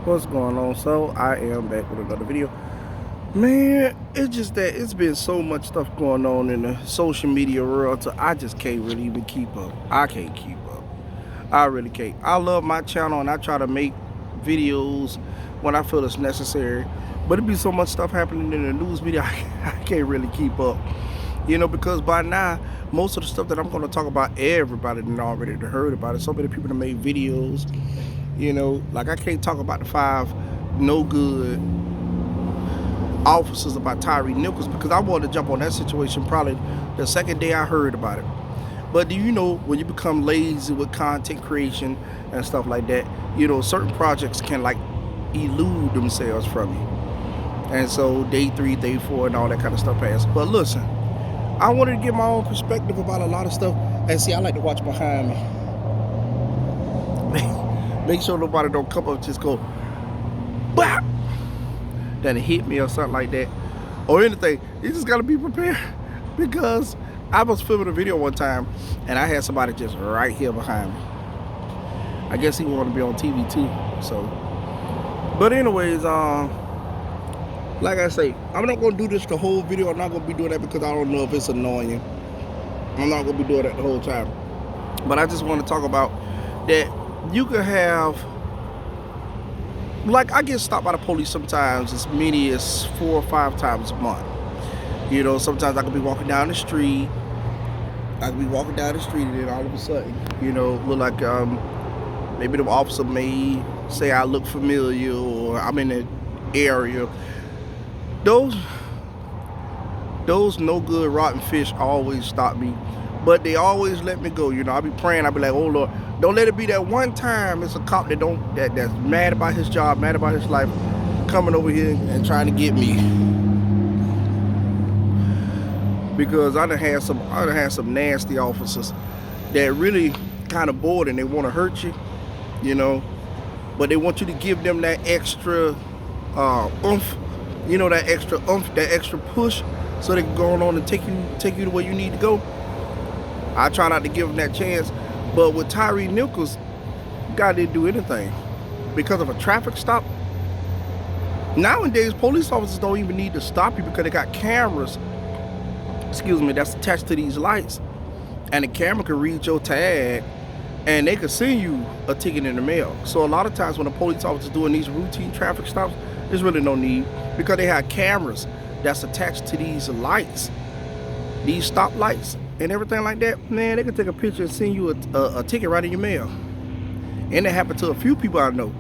What's going on? So I am back with another video. Man, it's just that it's been so much stuff going on in the social media world, so I just can't really even keep up. I can't keep up. I really can't. I love my channel and I try to make videos when I feel it's necessary, but it be so much stuff happening in the news media, I can't really keep up. Because by now, most of the stuff that I'm going to talk about, everybody done already heard about it. So many people have made videos. Like I can't talk about the 5 no good officers about Tyre Nichols because I wanted to jump on that situation probably the second day I heard about it. But do you know when you become lazy with content creation and stuff like that, certain projects can like elude themselves from you. And so day 3, day 4 and all that kind of stuff passed. But listen, I wanted to get my own perspective about a lot of stuff. And see, I like to watch behind me. Make sure nobody don't come up and just go, BAP! Then it hit me or something like that. Or anything. You just gotta be prepared. Because I was filming a video one time and I had somebody just right here behind me. I guess he wanted to be on TV too. So, but anyways, like I say, I'm not gonna do this the whole video. I'm not gonna be doing that because I don't know if it's annoying. I'm not gonna be doing that the whole time. But I just want to talk about that you could have, like I get stopped by the police sometimes as many as 4 or 5 times a month. Sometimes I could be walking down the street. And then all of a sudden, look like maybe the officer may say I look familiar or I'm in the area. Those no good rotten fish always stop me, but they always let me go. I be praying. I be like, oh Lord, don't let it be that one time it's a cop that's mad about his job, mad about his life, coming over here and trying to get me. Because I done had some nasty officers that really kind of bored and they want to hurt you, but they want you to give them that extra oomph, that extra push, so they can go on and take you to where you need to go. I try not to give them that chance, but with Tyre Nichols, guy didn't do anything because of a traffic stop. Nowadays, police officers don't even need to stop you because they got cameras, that's attached to these lights, and the camera can read your tag and they can send you a ticket in the mail. So a lot of times when a police officer is doing these routine traffic stops, there's really no need because they have cameras that's attached to these lights, these stop lights and everything like that. Man, they can take a picture and send you a ticket right in your mail. And it happened to a few people I know.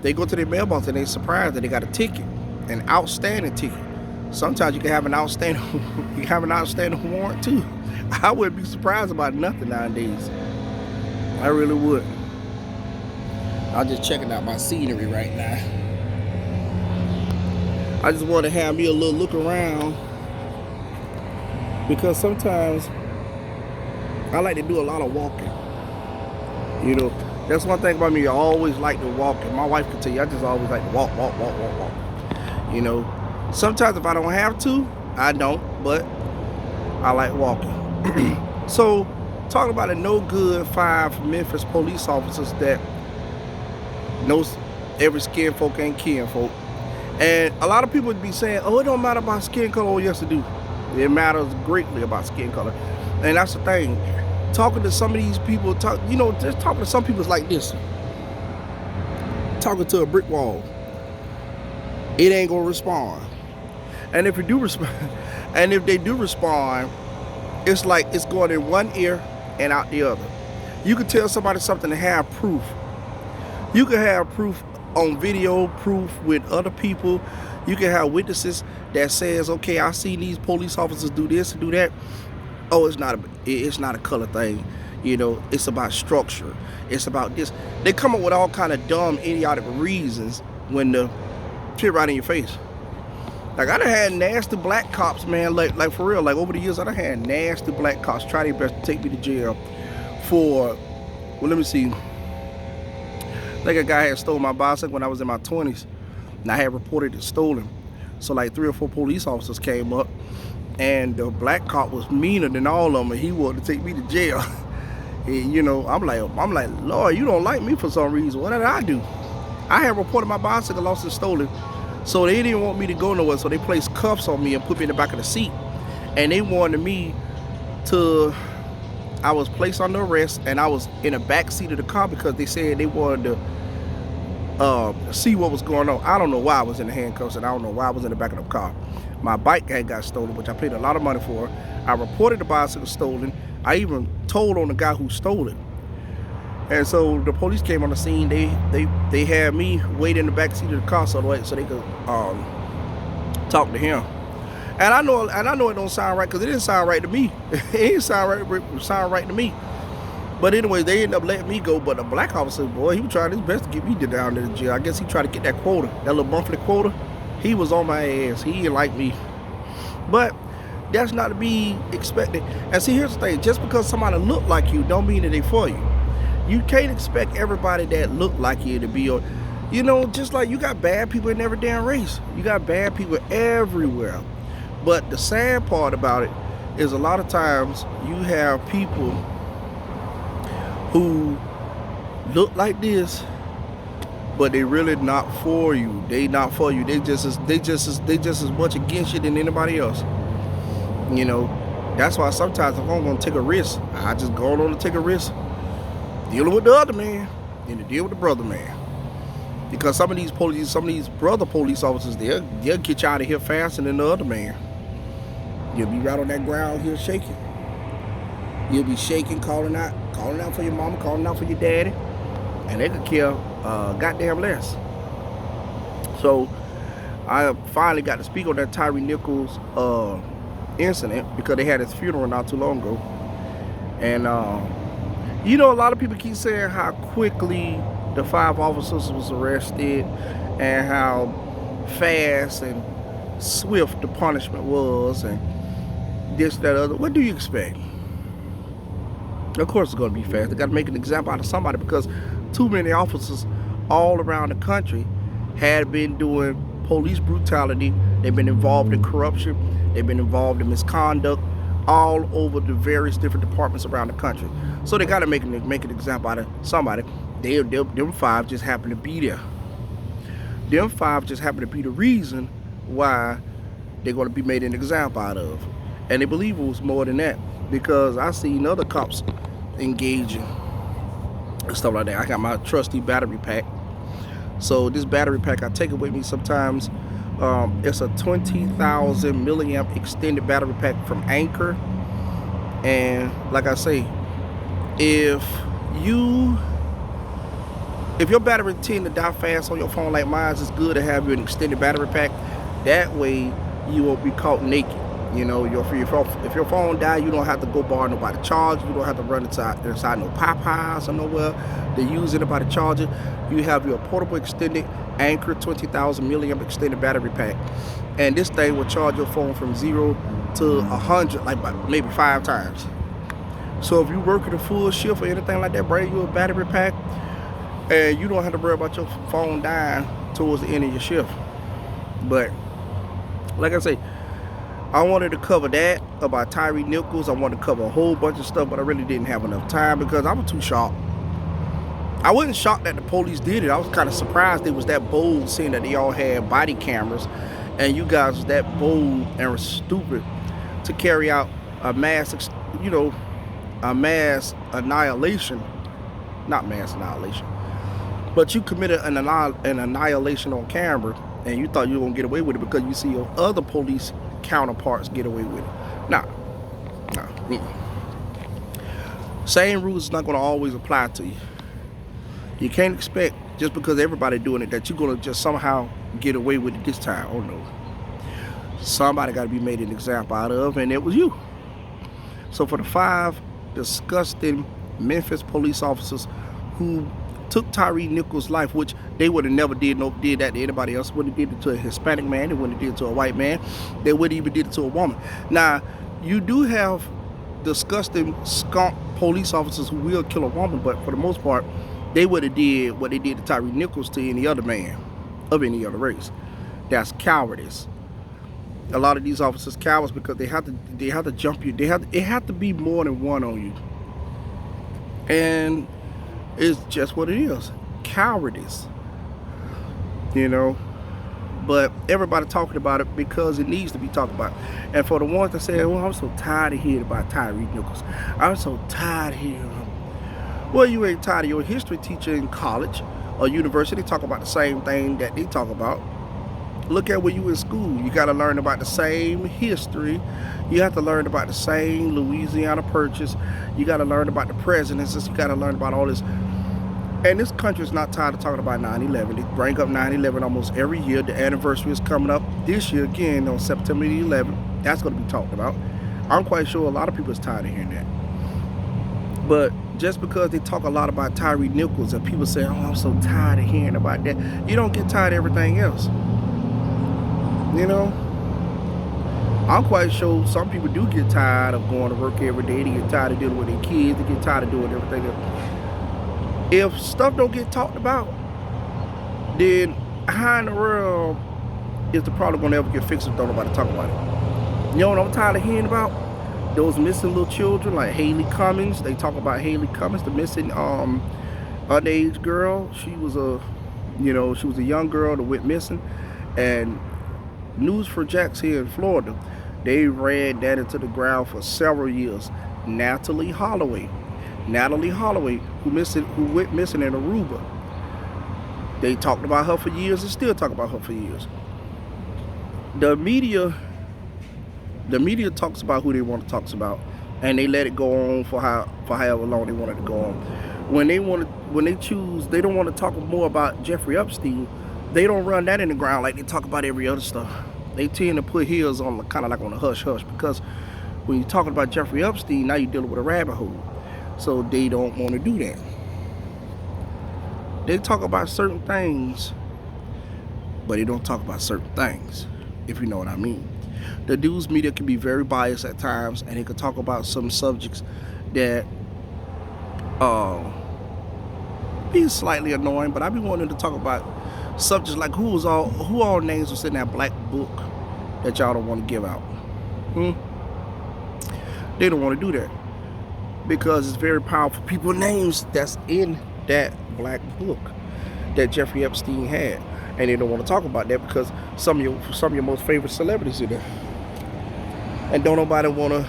They go to their mailbox and they're surprised that they got a ticket, an outstanding ticket. Sometimes you can have an outstanding warrant too. I wouldn't be surprised about nothing nowadays. I really would. I'm just checking out my scenery right now. I just want to have me a little look around because sometimes I like to do a lot of walking. That's one thing about me. I always like to walk, and my wife can tell you I just always like to walk. Sometimes if I don't have to, I don't, but I like walking. So, talking about the no good 5 Memphis police officers that knows every skin folk ain't kin folk. And a lot of people would be saying, oh, it don't matter about skin color. Oh, yes, it do. It matters greatly about skin color. And that's the thing. Talking to some of these people, just talking to some people is like this. Talking to a brick wall. It ain't gonna respond. And if they do respond, it's like it's going in one ear and out the other. You can tell somebody something and have proof. You can have proof on video, proof with other people. You can have witnesses that says, okay, I see these police officers do this and do that. Oh, it's not a color thing. It's about structure. It's about this. They come up with all kind of dumb, idiotic reasons when the shit right in your face. Like I done had nasty black cops, man, like for real, like over the years I done had nasty black cops try their best to take me to jail for, well, let me see. Like a guy had stole my bicycle when I was in my 20s, and I had reported it stolen. So like 3 or 4 police officers came up, and the black cop was meaner than all of them, and he wanted to take me to jail. And, I'm like, Lord, you don't like me for some reason. What did I do? I had reported my bicycle lost and stolen, so they didn't want me to go nowhere. So they placed cuffs on me and put me in the back of the seat, and they wanted me to. I was placed under arrest, and I was in the back seat of the car because they said they wanted to see what was going on. I don't know why I was in the handcuffs, and I don't know why I was in the back of the car. My bike had got stolen, which I paid a lot of money for. I reported the bicycle stolen. I even told on the guy who stole it. And so the police came on the scene. They had me wait in the back seat of the car so they could talk to him. And I know it don't sound right because it didn't sound right to me. It didn't sound right to me. But anyway, they ended up letting me go. But the black officer, boy, he was trying his best to get me down to the jail. I guess he tried to get that quota, that little monthly quota. He was on my ass. He didn't like me. But that's not to be expected. And see, here's the thing. Just because somebody look like you don't mean that they for you. You can't expect everybody that look like you to be your, you know, just like you got bad people in every damn race. You got bad people everywhere. But the sad part about it is a lot of times you have people who look like this, but they really not for you. They not for you. They just as much against you than anybody else. You know, that's why sometimes if I'm gonna take a risk, I just go on to take a risk, dealing with the other man, than to deal with the brother man. Because some of these brother police officers, they'll get you out of here faster than the other man. You'll be right on that ground here shaking. You'll be shaking, calling out for your mama, calling out for your daddy, and they could care goddamn less. So I finally got to speak on that Tyre Nichols incident because they had his funeral not too long ago. And you know, a lot of people keep saying how quickly the 5 officers was arrested and how fast and swift the punishment was and this, that, other. What do you expect? Of course it's going to be fast. They got to make an example out of somebody because too many officers all around the country had been doing police brutality. They've been involved in corruption. They've been involved in misconduct all over the various different departments around the country. So they got to make an example out of somebody. Them 5 just happen to be there. Them 5 just happen to be the reason why they're going to be made an example out of. And they believe it was more than that because I seen other cops engaging and stuff like that. I got my trusty battery pack. So this battery pack, I take it with me sometimes. It's a 20,000 milliamp extended battery pack from Anchor. And like I say, if your battery tend to die fast on your phone like mine, it's good to have you an extended battery pack. That way you won't be caught naked. You know, if your phone die, you don't have to go borrow nobody charge. You don't have to run inside no Popeyes or nowhere to use anybody charger. You have your portable extended Anchor 20,000 milliamp extended battery pack, and this thing will charge your phone from 0 to 100 like maybe 5 times. So if you working a full shift or anything like that, bring you a battery pack, and you don't have to worry about your phone dying towards the end of your shift. But like I say, I wanted to cover that about Tyre Nichols. I wanted to cover a whole bunch of stuff, but I really didn't have enough time because I was too shocked. I wasn't shocked that the police did it. I was kind of surprised they was that bold, seeing that they all had body cameras, and you guys was that bold and stupid to carry out a mass annihilation. Not mass annihilation, but you committed an annihilation on camera, and you thought you were gonna get away with it because you see your other police counterparts get away with it. Nah. Same rules is not going to always apply to you. You can't expect just because everybody doing it that you're going to just somehow get away with it this time. Oh no. Somebody got to be made an example out of, and it was you. So for the 5 disgusting Memphis police officers who took Tyre Nichols' life, which they would have never did that to anybody else. Wouldn't have did it to a Hispanic man. They wouldn't have did it to a white man. They wouldn't even did it to a woman. Now, you do have disgusting skunk police officers who will kill a woman, but for the most part, they would have did what they did to Tyre Nichols to any other man of any other race. That's cowardice. A lot of these officers cowards because they have to jump you. It had to be more than one on you. And it's just what it is. Cowardice. you know. But everybody talking about it because it needs to be talked about. And for the ones that say, well, I'm so tired of hearing about Tyre Nichols. I'm so tired of hearing him. Well, you ain't tired of your history teacher in college or university talk about the same thing that they talk about. Look at when you in school. You got to learn about the same history. You have to learn about the same Louisiana Purchase. You got to learn about the presidents. You got to learn about all this. And this country is not tired of talking about 9/11. They bring up 9/11 almost every year. The anniversary is coming up this year again on September the 11th. That's going to be talked about. I'm quite sure a lot of people is tired of hearing that. But just because they talk a lot about Tyre Nichols and people say, oh, I'm so tired of hearing about that, you don't get tired of everything else. You know? I'm quite sure some people do get tired of going to work every day. They get tired of dealing with their kids. They get tired of doing everything else. If stuff don't get talked about, then how in the world is the problem gonna ever get fixed if don't nobody talk about it? You know what I'm tired of hearing about? Those missing little children like Haley Cummings. They talk about Haley Cummings, the missing underage girl. She was a young girl that went missing. And News for Jacks here in Florida, they ran that into the ground for several years. Natalie Holloway, who went missing in Aruba. They talked about her for years and still talk about her for years. The media talks about who they want to talk about, and they let it go on for however long they want it to go on. When they choose, they don't want to talk more about Jeffrey Epstein. They don't run that in the ground like they talk about every other stuff. They tend to put his on kind of like on a hush hush, because when you're talking about Jeffrey Epstein, now you're dealing with a rabbit hole. So they don't want to do that. They talk about certain things, but they don't talk about certain things, if you know what I mean. The news media can be very biased at times, and they can talk about some subjects that be slightly annoying, but I be wanting to talk about subjects like who all names was in that black book that y'all don't want to give out. They don't want to do that because it's very powerful people names that's in that black book that Jeffrey Epstein had, and they don't want to talk about that because some of your most favorite celebrities in there, and don't nobody want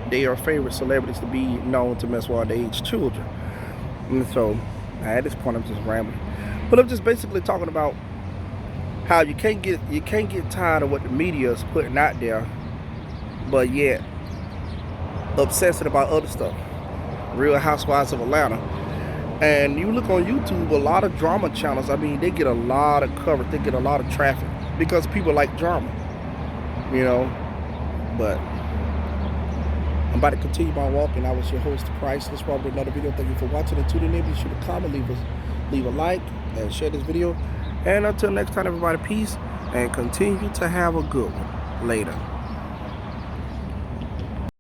their favorite celebrities to be known to mess with underage children. And so at this point I'm just rambling, but I'm just basically talking about how you can't get tired of what the media is putting out there, but yet obsessing about other stuff. Real Housewives of Atlanta. And you look on YouTube, a lot of drama channels, I mean, they get a lot of coverage, they get a lot of traffic because people like drama, you know. But I'm about to continue my walk, and I was your host, Priceless. Probably another video. Thank you for watching and tuning in. Be sure to comment, leave a like, and share this video. And until next time, everybody, peace, and continue to have a good one. Later.